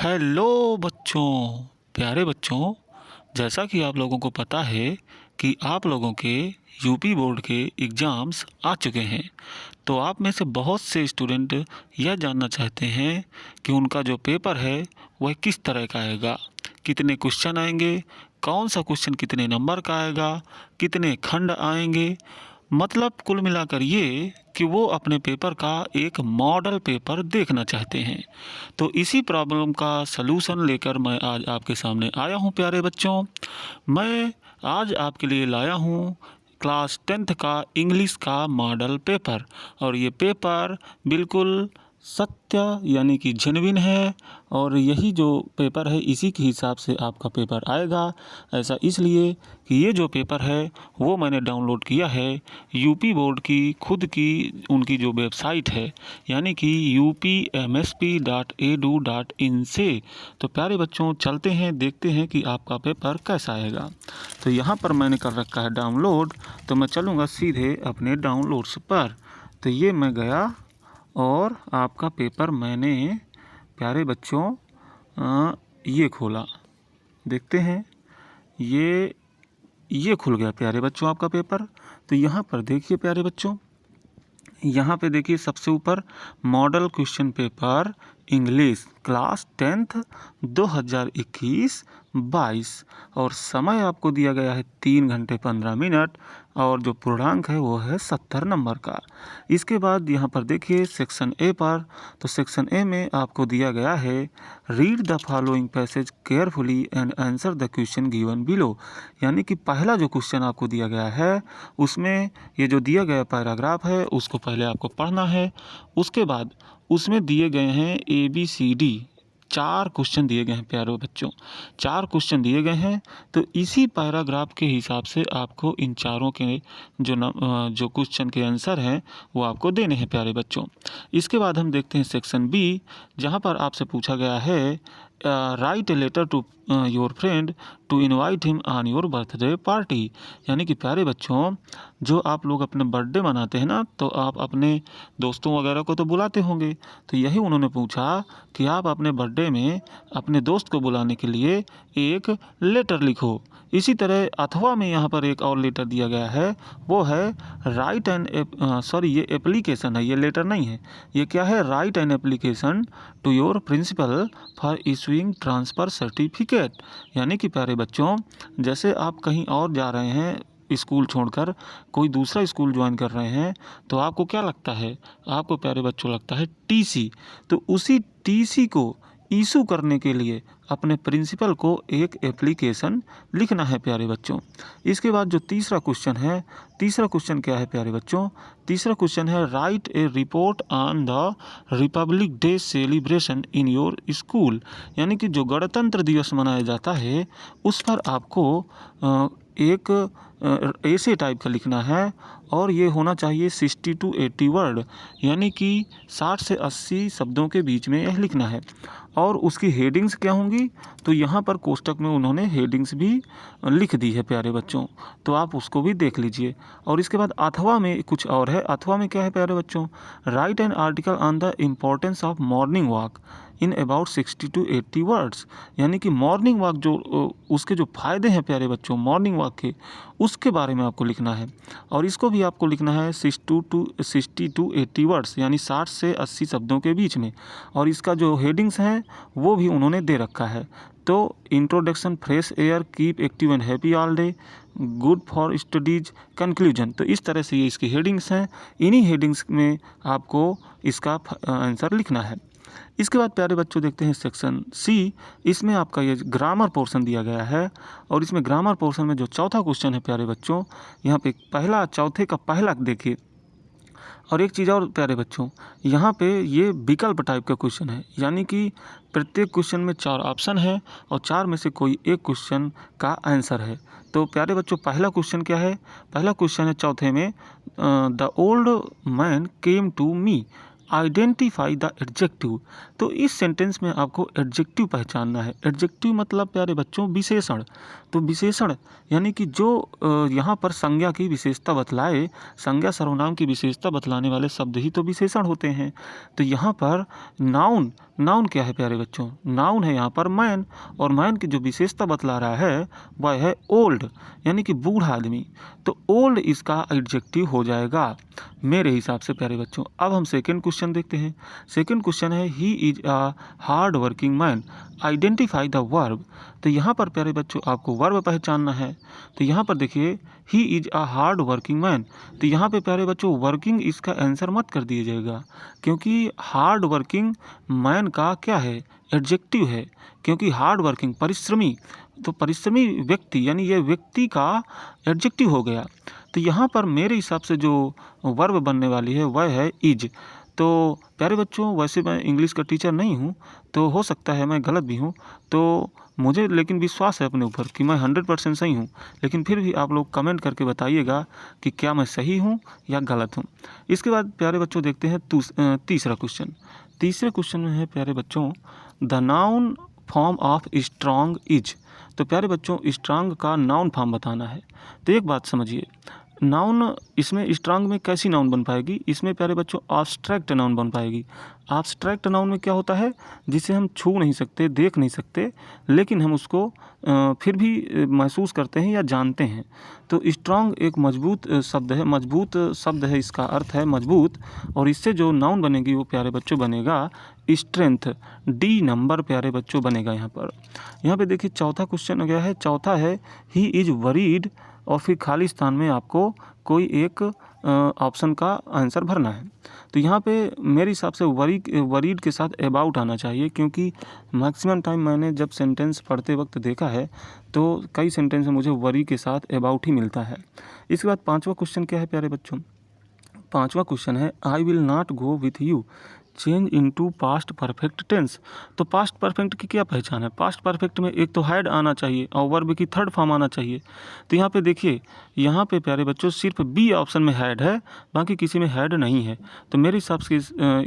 Hello बच्चों, प्यारे बच्चों। जैसा कि आप लोगों को पता है कि आप लोगों के यूपी बोर्ड के एग्ज़ाम्स आ चुके हैं, तो आप में से बहुत से स्टूडेंट यह जानना चाहते हैं कि उनका जो पेपर है वह किस तरह का आएगा, कितने क्वेश्चन आएंगे, कौन सा क्वेश्चन कितने नंबर का आएगा, कितने खंड आएंगे। मतलब कुल मिलाकर ये कि वो अपने पेपर का एक मॉडल पेपर देखना चाहते हैं। तो इसी प्रॉब्लम का सलूशन लेकर मैं आज आपके सामने आया हूँ प्यारे बच्चों। मैं आज आपके लिए लाया हूँ क्लास 10th का इंग्लिश का मॉडल पेपर, और ये पेपर बिल्कुल सत्य यानी कि जेन्युइन है। और यही जो पेपर है इसी के हिसाब से आपका पेपर आएगा। ऐसा इसलिए कि ये जो पेपर है वो मैंने डाउनलोड किया है यूपी बोर्ड की खुद की उनकी जो वेबसाइट है, यानी कि upmsp.edu.in से। तो प्यारे बच्चों, चलते हैं देखते हैं कि आपका पेपर कैसा आएगा। तो यहाँ पर मैंने कर रखा है डाउनलोड, तो मैं चलूँगा सीधे अपने डाउनलोड्स पर। तो ये मैं गया और आपका पेपर मैंने प्यारे बच्चों ये खोला, देखते हैं। ये खुल गया प्यारे बच्चों आपका पेपर। तो यहाँ पर देखिए प्यारे बच्चों, यहाँ पे देखिए सबसे ऊपर model question paper English class 10th 2021-22, और समय आपको दिया गया है 3 घंटे 15 मिनट, और जो पूर्णांक है वो है 70 नंबर का। इसके बाद यहाँ पर देखिए सेक्शन ए पर, तो सेक्शन ए में आपको दिया गया है read the following passage carefully and answer the question given below. यानी कि पहला जो क्वेश्चन आपको दिया गया है उसमें ये जो दिया गया पैराग्राफ है उसको पहले आपको पढ़ना है। उसके बाद उसमें दिए गए हैं ABCD 4 क्वेश्चन दिए गए हैं प्यारे बच्चों, 4 क्वेश्चन दिए गए हैं। तो इसी पैराग्राफ के हिसाब से आपको इन चारों के जो क्वेश्चन के आंसर हैं वो आपको देने हैं प्यारे बच्चों। इसके बाद हम देखते हैं सेक्शन बी, जहाँ पर आपसे पूछा गया है write a letter to your friend to invite him on your birthday party. यानी कि प्यारे बच्चों, जो आप लोग अपने बर्थडे मनाते हैं ना, तो आप अपने दोस्तों वगैरह को तो बुलाते होंगे। तो यही उन्होंने पूछा कि आप अपने बर्थडे में अपने दोस्त को बुलाने के लिए एक लेटर लिखो। इसी तरह अथवा में यहाँ पर एक और लेटर दिया गया है, वो है राइट एन ये एप्लीकेशन है, ये लेटर नहीं है। ये क्या है? Write an application to your principal for issuing transfer certificate. यानी कि प्यारे बच्चों, जैसे आप कहीं और जा रहे हैं स्कूल छोड़कर, कोई दूसरा स्कूल ज्वाइन कर रहे हैं, तो आपको क्या लगता है? आपको प्यारे बच्चों लगता है TC। तो उसी TC को इशू करने के लिए अपने प्रिंसिपल को एक एप्लीकेशन लिखना है प्यारे बच्चों। इसके बाद जो तीसरा क्वेश्चन है, तीसरा क्वेश्चन क्या है प्यारे बच्चों? तीसरा क्वेश्चन है write A report on the Republic day celebration in your school. यानी कि जो गणतंत्र दिवस मनाया जाता है उस पर आपको एक ऐसे टाइप का लिखना है, और ये होना चाहिए 60 to 80 वर्ड, यानी कि 60 से 80 शब्दों के बीच में यह लिखना है। और उसकी हेडिंग्स क्या होंगी? तो यहाँ पर कोष्टक में उन्होंने हेडिंग्स भी लिख दी है प्यारे बच्चों, तो आप उसको भी देख लीजिए। और इसके बाद अथवा में कुछ और है। अथवा में क्या है प्यारे बच्चों? Right an article on the importance of morning walk in about 60 to 80 words. यानी कि मॉर्निंग वॉक जो उसके जो फ़ायदे हैं प्यारे बच्चों मॉर्निंग वॉक के, उसके बारे में आपको लिखना है। और इसको भी आपको लिखना है 60 to 80 वर्ड्स, यानी 60 से 80 शब्दों के बीच में। और इसका जो हेडिंग्स हैं वो भी उन्होंने दे रखा है। तो introduction, fresh air, keep active and happy all day, good for studies, conclusion. तो इस तरह से ये इसकी हेडिंग्स हैं। इन्हीं हेडिंग्स में आपको इसका आंसर लिखना है। इसके बाद प्यारे बच्चों देखते हैं सेक्शन सी। इसमें आपका ये ग्रामर पोर्शन दिया गया है, और इसमें ग्रामर पोर्शन में जो चौथा क्वेश्चन है प्यारे बच्चों, यहाँ पे पहला चौथे का पहला देखिए। और एक चीज़ और प्यारे बच्चों, यहाँ पे ये विकल्प टाइप का क्वेश्चन है, यानी कि प्रत्येक क्वेश्चन में 4 ऑप्शन है और 4 में से कोई एक क्वेश्चन का आंसर है। तो प्यारे बच्चों, पहला क्वेश्चन क्या है? पहला क्वेश्चन है चौथे में, the old man came to me identify the adjective. तो इस सेंटेंस में आपको एडजेक्टिव पहचानना है। एडजेक्टिव मतलब प्यारे बच्चों विशेषण। तो विशेषण यानी कि जो यहाँ पर संज्ञा की विशेषता बतलाए, संज्ञा सर्वनाम की विशेषता बतलाने वाले शब्द ही तो विशेषण होते हैं। तो यहाँ पर नाउन, नाउन क्या है प्यारे बच्चों? नाउन है यहाँ पर मैन, और मैन की जो विशेषता बतला रहा है वह है ओल्ड, यानी कि बूढ़ा आदमी। तो ओल्ड इसका एडजेक्टिव हो जाएगा मेरे हिसाब से प्यारे बच्चों। अब हम सेकंड क्वेश्चन देखते हैं। सेकंड क्वेश्चन है he is a hard working man, identify the verb. तो यहाँ पर प्यारे बच्चों आपको वर्ब पहचानना है। तो यहाँ पर देखिए he is a hard working man. तो यहाँ पे प्यारे बच्चों वर्किंग इसका आंसर मत कर दीजिएगा, क्योंकि हार्ड वर्किंग मैन का क्या है? एडजेक्टिव है। क्योंकि हार्ड वर्किंग परिश्रमी, तो परिश्रमी व्यक्ति यानी ये व्यक्ति का एडजेक्टिव हो गया। तो यहाँ पर मेरे हिसाब से जो वर्ब बनने वाली है वह है इज। तो प्यारे बच्चों वैसे मैं इंग्लिश का टीचर नहीं हूँ, तो हो सकता है मैं गलत भी हूँ, तो मुझे लेकिन विश्वास है अपने ऊपर कि मैं 100% सही हूँ। लेकिन फिर भी आप लोग कमेंट करके बताइएगा कि क्या मैं सही हूँ या गलत हूँ। इसके बाद प्यारे बच्चों देखते हैं तीसरा क्वेश्चन। तीसरे क्वेश्चन में है प्यारे बच्चों the noun form of strong is. तो प्यारे बच्चों स्ट्रांग का नाउन फॉर्म बताना है। तो एक बात समझिए, नाउन इसमें स्ट्रांग में कैसी नाउन बन पाएगी? इसमें प्यारे बच्चों एब्स्ट्रैक्ट नाउन बन पाएगी। एब्स्ट्रैक्ट नाउन में क्या होता है? जिसे हम छू नहीं सकते, देख नहीं सकते, लेकिन हम उसको फिर भी महसूस करते हैं या जानते हैं। तो स्ट्रांग एक मजबूत शब्द है, मजबूत शब्द है, इसका अर्थ है मजबूत। और इससे जो नाउन बनेगी वो प्यारे बच्चों बनेगा स्ट्रेंथ, डी नंबर प्यारे बच्चों बनेगा। यहाँ पे देखिए चौथा क्वेश्चन गया है। चौथा है ही इज वरीड, और फिर खाली स्थान में आपको कोई एक ऑप्शन का आंसर भरना है। तो यहाँ पे मेरे हिसाब से वरीड के साथ अबाउट आना चाहिए, क्योंकि मैक्सिमम टाइम मैंने जब सेंटेंस पढ़ते वक्त देखा है तो कई सेंटेंस में मुझे वरी के साथ अबाउट ही मिलता है। इसके बाद पांचवा क्वेश्चन क्या है प्यारे बच्चों? पांचवा क्वेश्चन है I will not go with you, change into past perfect tense. तो पास्ट परफेक्ट की क्या पहचान है? पास्ट परफेक्ट में एक तो हैड आना चाहिए और वर्ब की थर्ड फॉर्म आना चाहिए। तो यहाँ पे देखिए, यहाँ पे प्यारे बच्चों सिर्फ बी ऑप्शन में हैड है, बाकी किसी में हैड नहीं है। तो मेरे हिसाब से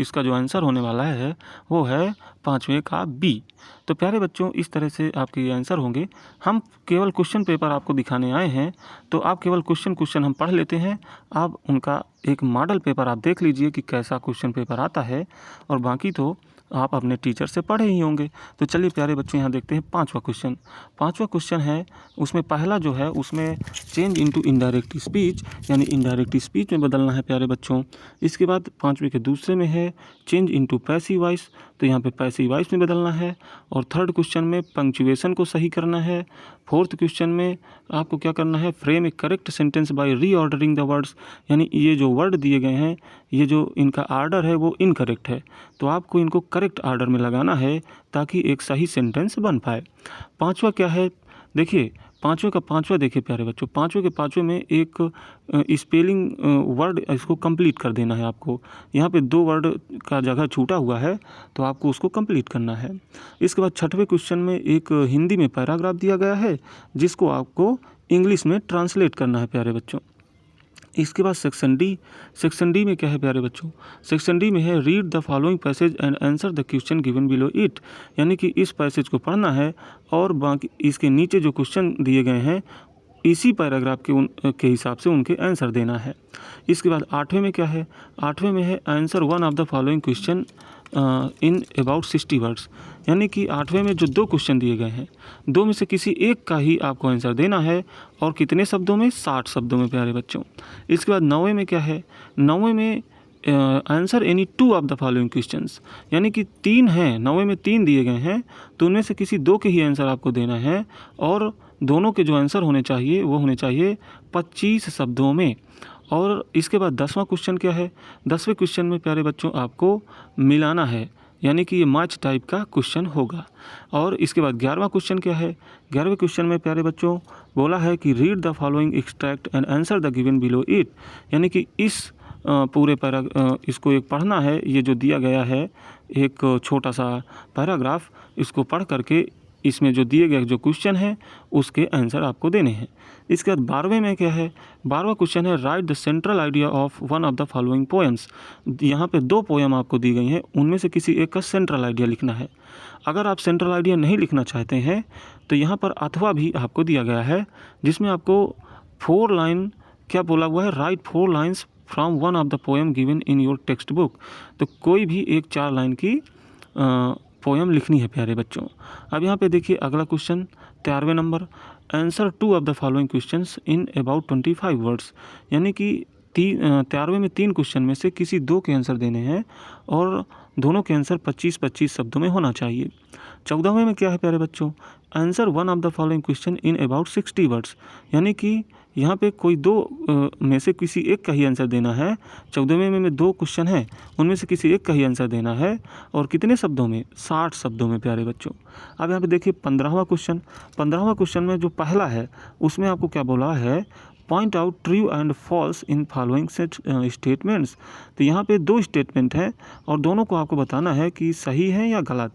इसका जो आंसर होने वाला है वो है पाँचवें का बी। तो प्यारे बच्चों इस तरह से आपके ये आंसर होंगे। हम केवल क्वेश्चन पेपर आपको दिखाने आए हैं, तो आप केवल क्वेश्चन हम पढ़ लेते हैं। आप उनका एक मॉडल पेपर आप देख लीजिए कि कैसा क्वेश्चन पेपर आता है, और बाकी तो आप अपने टीचर से पढ़े ही होंगे। तो चलिए प्यारे बच्चों यहाँ देखते हैं पांचवा क्वेश्चन। पांचवा क्वेश्चन है, उसमें पहला जो है उसमें चेंज इनटू इनडायरेक्ट स्पीच, यानी इनडायरेक्ट स्पीच में बदलना है प्यारे बच्चों। इसके बाद पांचवे के दूसरे में है चेंज इनटू पैसिव वॉइस, तो यहाँ पे पैसिव वॉइस में बदलना है। और थर्ड क्वेश्चन में पंक्चुएशन को सही करना है। फोर्थ क्वेश्चन में आपको क्या करना है? Frame A correct sentence by reordering the words, यानी ये जो वर्ड दिए गए हैं, ये जो इनका आर्डर है वो इनकरेक्ट है, तो आपको इनको करेक्ट आर्डर में लगाना है ताकि एक सही सेंटेंस बन पाए। पांचवा क्या है? देखिए पांचवे का पांचवा देखिए प्यारे बच्चों, पांचवे के पांचवे में एक स्पेलिंग वर्ड इसको कंप्लीट कर देना है आपको। यहाँ पे 2 वर्ड का जगह छूटा हुआ है, तो आपको उसको कंप्लीट करना है। इसके बाद छठवें क्वेश्चन में एक हिंदी में पैराग्राफ दिया गया है, जिसको आपको इंग्लिश में ट्रांसलेट करना है प्यारे बच्चों। इसके बाद सेक्शन डी। सेक्शन डी में क्या है प्यारे बच्चों? सेक्शन डी में है read the following passage and answer the question given below it, यानी कि इस पैसेज को पढ़ना है और बाकी इसके नीचे जो क्वेश्चन दिए गए हैं इसी पैराग्राफ के हिसाब से उनके आंसर देना है। इसके बाद आठवें में क्या है? आठवें में है answer one of the following question in about 60 words, यानी कि आठवें में जो 2 क्वेश्चन दिए गए हैं, 2 में से किसी एक का ही आपको आंसर देना है, और कितने शब्दों में? 60 शब्दों में प्यारे बच्चों। इसके बाद 9वें में क्या है? 9वें में answer any 2 of the following questions, यानी कि 3 हैं, 9वें में 3 दिए गए हैं, तो उनमें से किसी 2 के ही आंसर आपको देना है, और दोनों के जो आंसर होने चाहिए वो होने चाहिए 25 शब्दों में। और इसके बाद 10वां क्वेश्चन क्या है? 10वें क्वेश्चन में प्यारे बच्चों आपको मिलाना है, यानी कि ये मैच टाइप का क्वेश्चन होगा। और इसके बाद 11वां क्वेश्चन क्या है? 11वें क्वेश्चन में प्यारे बच्चों बोला है कि read the following extract and answer the given below it, यानी कि इस पूरे इसको एक पढ़ना है। ये जो दिया गया है एक छोटा सा पैराग्राफ, इसको पढ़ करके इसमें जो दिए गए जो क्वेश्चन है उसके आंसर आपको देने हैं। इसके बाद 12वें में क्या है, 12वां क्वेश्चन है right the central idea of one of the following poems. यहाँ पे 2 पोएम आपको दी गई हैं, उनमें से किसी एक का सेंट्रल आइडिया लिखना है। अगर आप सेंट्रल आइडिया नहीं लिखना चाहते हैं तो यहाँ पर अथवा भी आपको दिया गया है, जिसमें आपको 4 लाइन क्या बोला हुआ है, right 4 lines from one of the poem given in your text book. तो कोई भी एक 4 लाइन की पोएम लिखनी है प्यारे बच्चों। अब यहाँ पे देखिए अगला क्वेश्चन 13वें number, answer 2 of the following questions in about 25 words. यानी कि 13वें में 3 क्वेश्चन में से किसी 2 के आंसर देने हैं और दोनों के आंसर 25-25 शब्दों में होना चाहिए। 14वें में क्या है प्यारे बच्चों, answer 1 of the following question in about 60 words. यानी कि यहाँ पे कोई 2 में से किसी एक का ही आंसर देना है। 14वें में 2 क्वेश्चन हैं, उनमें से किसी एक का ही आंसर देना है और कितने शब्दों में, 60 शब्दों में प्यारे बच्चों। अब यहाँ पे देखिए 15वां क्वेश्चन, 15वां क्वेश्चन में जो पहला है उसमें आपको क्या बोला है, point out true and falls in following statements. तो यहाँ पे 2 स्टेटमेंट हैं और दोनों को आपको बताना है कि सही है या गलत,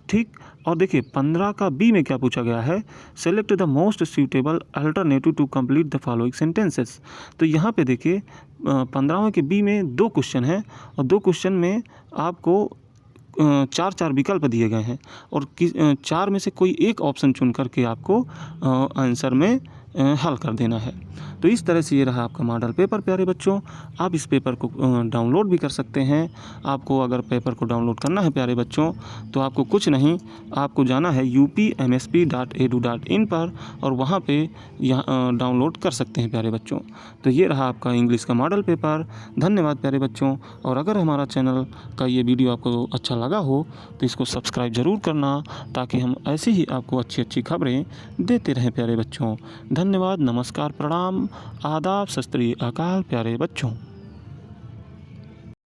ठीक। और देखिए 15 का बी में क्या पूछा गया है, select the most suitable alternative to complete the following sentences. तो यहाँ पे देखिए 15वें के बी में 2 क्वेश्चन हैं और 2 क्वेश्चन में आपको 4 विकल्प दिए गए हैं और 4 में से कोई एक ऑप्शन चुन करके आपको आंसर में हल कर देना है। तो इस तरह से ये रहा आपका मॉडल पेपर प्यारे बच्चों। आप इस पेपर को डाउनलोड भी कर सकते हैं। आपको अगर पेपर को डाउनलोड करना है प्यारे बच्चों तो आपको कुछ नहीं, आपको जाना है upmsp.edu.in पर और वहाँ पे यहाँ डाउनलोड कर सकते हैं प्यारे बच्चों। तो ये रहा आपका इंग्लिश का मॉडल पेपर। धन्यवाद प्यारे बच्चों। और अगर हमारा चैनल का ये वीडियो आपको अच्छा लगा हो तो इसको सब्सक्राइब ज़रूर करना, ताकि हम ऐसे ही आपको अच्छी अच्छी खबरें देते रहें प्यारे बच्चों। धन्यवाद, नमस्कार, प्रणाम, आदाब, सत श्री अकाल प्यारे बच्चों।